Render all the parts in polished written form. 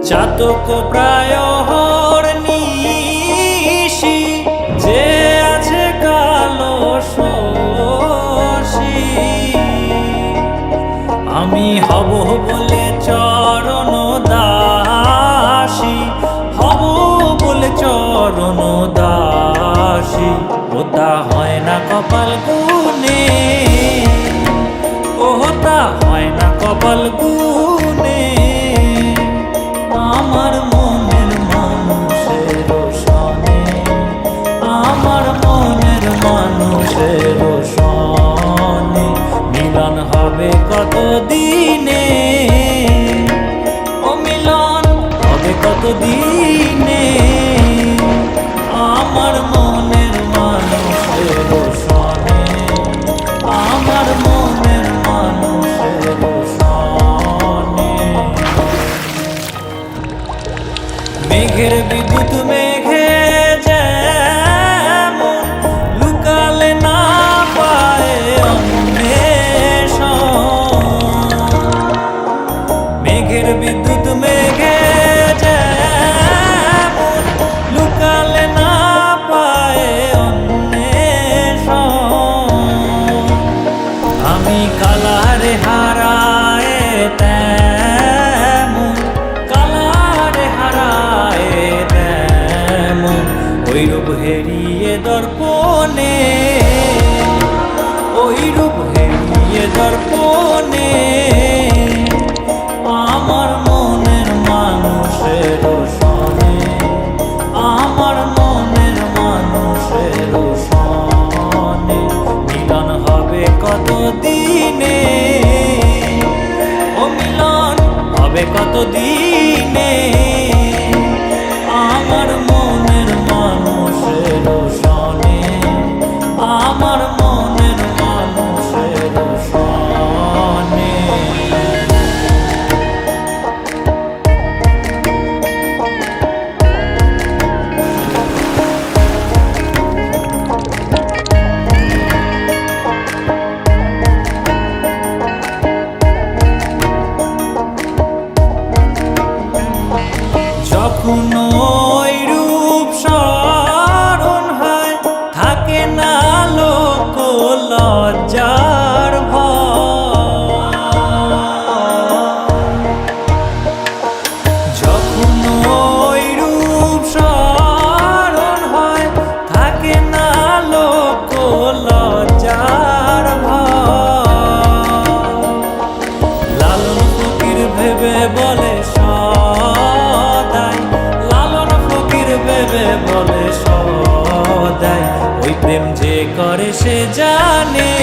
চাতক প্রায় নিশি যে আছে কালো শশী, আমি হব বলে চরণ দাসী, হব বলে চরণ দাসী। ওটা হয় না কপাল গুনে, ওটা হয় না কপাল গুনে। আমার মনের মানুষের সনে, আমার মনের মানুষের সনে মিলন হবে কত দিনে, ও মিলন হবে কত দিনে। আমার মনের মানুষের সনে, আমার মনের মানুষের সনে। মেঘের বিদ্যুৎ মেঘে যেমন লুকালে না পায় অন্বেষণ, মেঘের বিদ্যুৎ মেঘে যেমন লুকালে না পায় অন্বেষণ। আমি কালারে হারায় তেমন, কালারে হারায় তেমন ওই রূপ হেরিয়ে দর্পণে, ওই রূপ হেরিয়ে দর্পণে। আমার মনের মানুষের সনে, আমার মনের মানুষের সনে মিলন হবে কত দিনে, ও মিলন হবে কত দিনে। আমার মনের মানুষের সনে, আমার মনের মানুষের সনে। যখন ওই রূপ স্মরণ হয় থাকে না লোক লজ্জার ভয়, যখন ওই রূপ স্মরণ হয় থাকে না লোক লজ্জার ভয়। লালন ফকির ভেবে বলে সদাই, লালন ফকির ভেবে বলে সদাই ওই প্রেম যে করে সে জানে,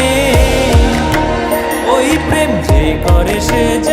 ওই প্রেম যে করে সে জানে।